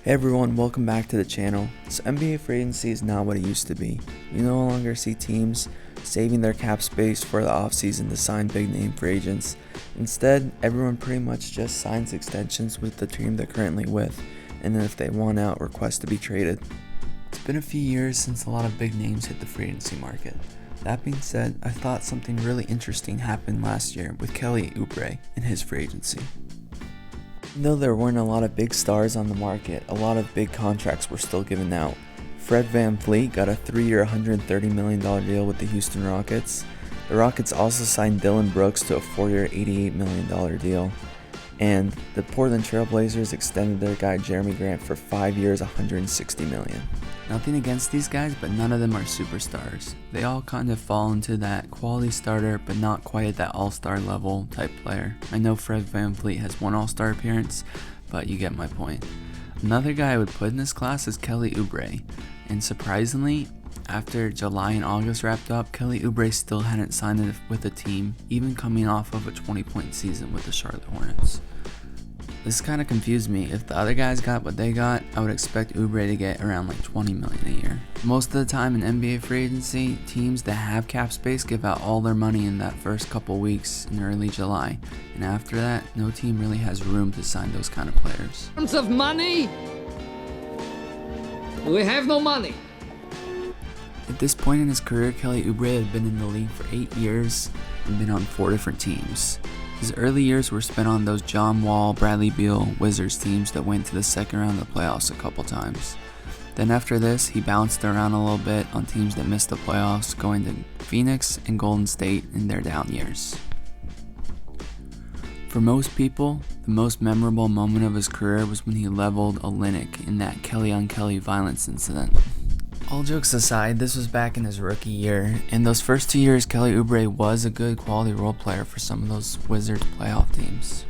Hey everyone, welcome back to the channel. So NBA free agency is not what it used to be. We no longer see teams saving their cap space for the offseason to sign big name free agents. Instead, everyone pretty much just signs extensions with the team they're currently with, and then if they want out, request to be traded. It's been a few years since a lot of big names hit the free agency market. That being said, I thought something really interesting happened last year with Kelly Oubre and his free agency. Even though there weren't a lot of big stars on the market, a lot of big contracts were still given out. Fred VanVleet got a 3-year $130 million deal with the Houston Rockets. The Rockets also signed Dillon Brooks to a 4-year $88 million deal. And the Portland Trail Blazers extended their guy Jeremy Grant for 5 years $160 million. Nothing against these guys, but none of them are superstars. They all kind of fall into that quality starter, but not quite at that all-star level type player. I know Fred VanVleet has one all-star appearance, but you get my point. Another guy I would put in this class is Kelly Oubre. And surprisingly, after July and August wrapped up, Kelly Oubre still hadn't signed with a team, even coming off of a 20-point season with the Charlotte Hornets. This kind of confused me. If the other guys got what they got, I would expect Oubre to get around like $20 million a year. Most of the time in NBA free agency, teams that have cap space give out all their money in that first couple weeks in early July, and after that, no team really has room to sign those kind of players. In terms of money, we have no money. At this point in his career, Kelly Oubre had been in the league for 8 years and been on 4 different teams. His early years were spent on those John Wall, Bradley Beal, Wizards teams that went to the second round of the playoffs a couple times. Then after this, he bounced around a little bit on teams that missed the playoffs, going to Phoenix and Golden State in their down years. For most people, the most memorable moment of his career was when he leveled Olynyk in that Kelly on Kelly violence incident. All jokes aside, this was back in his rookie year. In those first 2 years, Kelly Oubre was a good quality role player for some of those Wizards playoff teams.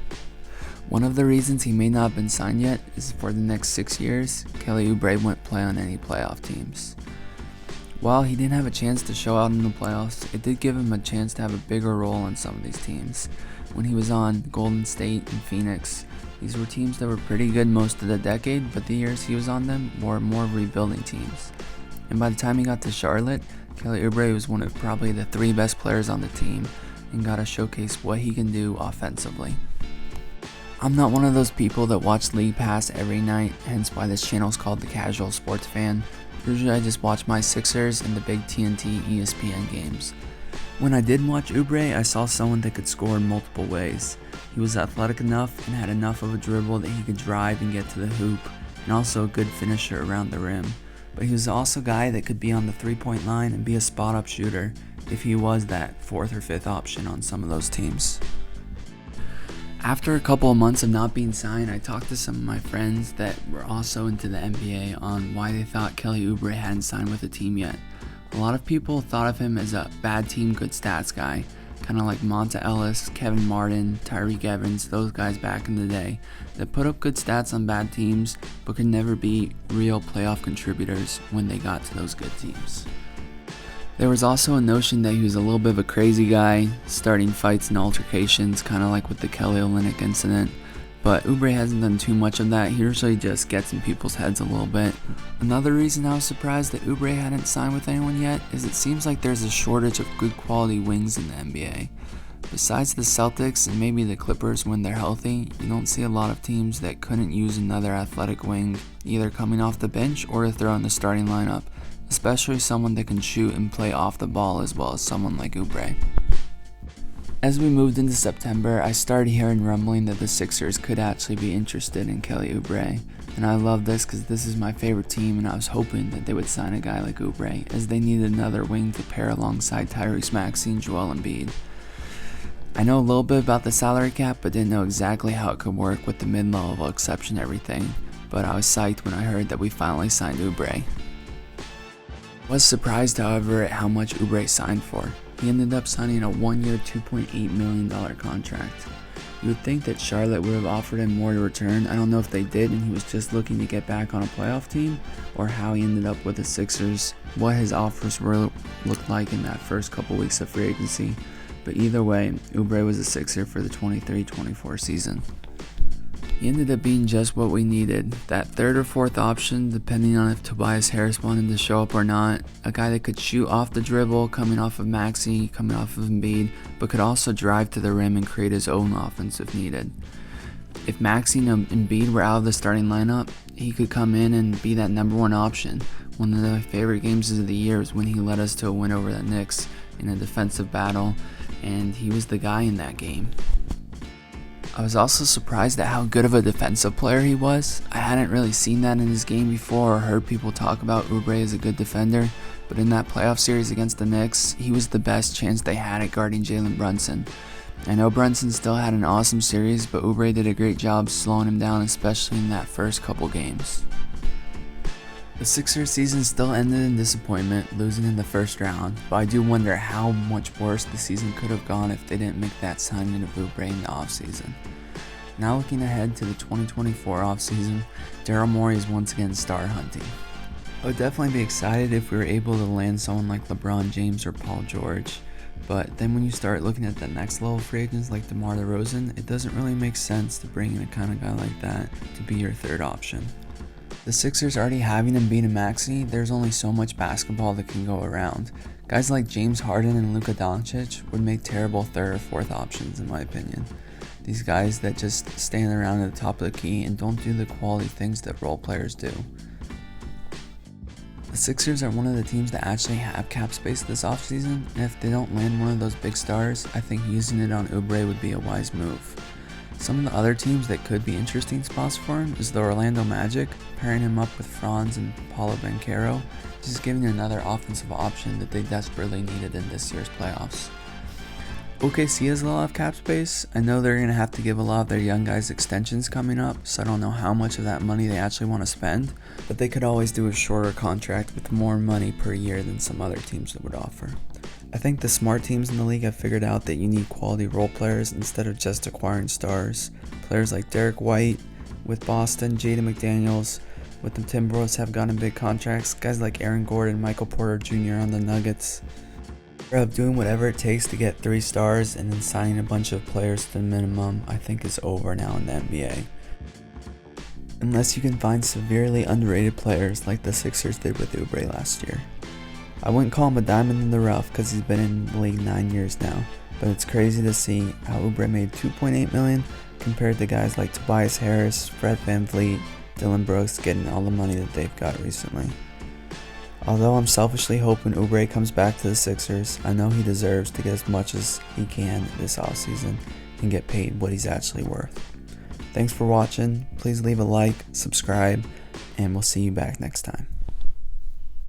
One of the reasons he may not have been signed yet is for the next 6 years, Kelly Oubre wouldn't play on any playoff teams. While he didn't have a chance to show out in the playoffs, it did give him a chance to have a bigger role on some of these teams. When he was on Golden State and Phoenix, these were teams that were pretty good most of the decade, but the years he was on them were more rebuilding teams. And by the time he got to Charlotte, Kelly Oubre was one of probably the 3 best players on the team and got to showcase what he can do offensively. I'm not one of those people that watch League Pass every night, hence why this channel is called The Casual Sports Fan. Usually I just watch my Sixers and the big TNT ESPN games. When I did watch Oubre, I saw someone that could score in multiple ways. He was athletic enough and had enough of a dribble that he could drive and get to the hoop, and also a good finisher around the rim. But he was also a guy that could be on the 3-point line and be a spot-up shooter if he was that 4th or 5th option on some of those teams. After a couple of months of not being signed, I talked to some of my friends that were also into the NBA on why they thought Kelly Oubre hadn't signed with a team yet. A lot of people thought of him as a bad team, good stats guy, kind of like Monta Ellis, Kevin Martin, Tyreke Evans, those guys back in the day that put up good stats on bad teams but could never be real playoff contributors when they got to those good teams. There was also a notion that he was a little bit of a crazy guy, starting fights and altercations, kind of like with the Kelly Olynyk incident. But Oubre hasn't done too much of that. He usually just gets in people's heads a little bit. Another reason I was surprised that Oubre hadn't signed with anyone yet is it seems like there's a shortage of good quality wings in the NBA. Besides the Celtics and maybe the Clippers when they're healthy, you don't see a lot of teams that couldn't use another athletic wing, either coming off the bench or to throw in the starting lineup, especially someone that can shoot and play off the ball as well as someone like Oubre. As we moved into September, I started hearing rumbling that the Sixers could actually be interested in Kelly Oubre, and I love this because this is my favorite team and I was hoping that they would sign a guy like Oubre as they needed another wing to pair alongside Tyrese Maxey and Joel Embiid. I know a little bit about the salary cap but didn't know exactly how it could work with the mid-level exception and everything, but I was psyched when I heard that we finally signed Oubre. I was surprised however at how much Oubre signed for. He ended up signing a 1-year $2.8 million contract. You would think that Charlotte would have offered him more to return. I don't know if they did and he was just looking to get back on a playoff team, or how he ended up with the Sixers, what his offers looked like in that first couple weeks of free agency. But either way, Oubre was a Sixer for the 23-24 season. He ended up being just what we needed, that third or fourth option depending on if Tobias Harris wanted to show up or not, a guy that could shoot off the dribble coming off of Maxey, coming off of Embiid, but could also drive to the rim and create his own offense if needed. If Maxey and Embiid were out of the starting lineup, he could come in and be that number one option. One of my favorite games of the year was when he led us to a win over the Knicks in a defensive battle, and he was the guy in that game. I was also surprised at how good of a defensive player he was. I hadn't really seen that in his game before or heard people talk about Oubre as a good defender, but in that playoff series against the Knicks, he was the best chance they had at guarding Jalen Brunson. I know Brunson still had an awesome series, but Oubre did a great job slowing him down, especially in that first couple games. The Sixers season still ended in disappointment, losing in the first round, but I do wonder how much worse the season could have gone if they didn't make that signing of Oubre in the offseason. Now looking ahead to the 2024 offseason, Daryl Morey is once again star hunting. I would definitely be excited if we were able to land someone like LeBron James or Paul George, but then when you start looking at the next level free agents like DeMar DeRozan, it doesn't really make sense to bring in a kind of guy like that to be your third option. The Sixers already having Embiid and Maxey, there's only so much basketball that can go around. Guys like James Harden and Luka Doncic would make terrible third or fourth options in my opinion. These guys that just stand around at the top of the key and don't do the quality things that role players do. The Sixers are one of the teams that actually have cap space this offseason, and if they don't land one of those big stars, I think using it on Oubre would be a wise move. Some of the other teams that could be interesting spots for him is the Orlando Magic, pairing him up with Franz and Paulo Banchero, just giving another offensive option that they desperately needed in this year's playoffs. OKC has a lot of cap space. I know they're going to have to give a lot of their young guys extensions coming up, so I don't know how much of that money they actually want to spend, but they could always do a shorter contract with more money per year than some other teams that would offer. I think the smart teams in the league have figured out that you need quality role players instead of just acquiring stars. Players like Derek White with Boston, Jaden McDaniels with the Timberwolves have gotten big contracts. Guys like Aaron Gordon, Michael Porter Jr. on the Nuggets. Of doing whatever it takes to get 3 stars and then signing a bunch of players to the minimum, I think is over now in the NBA. Unless you can find severely underrated players like the Sixers did with Oubre last year. I wouldn't call him a diamond in the rough because he's been in the league 9 years now, but it's crazy to see how Oubre made $2.8 million compared to guys like Tobias Harris, Fred VanVleet, Dylan Brooks getting all the money that they've got recently. Although I'm selfishly hoping Oubre comes back to the Sixers, I know he deserves to get as much as he can this offseason and get paid what he's actually worth. Thanks for watching, please leave a like, subscribe, and we'll see you back next time.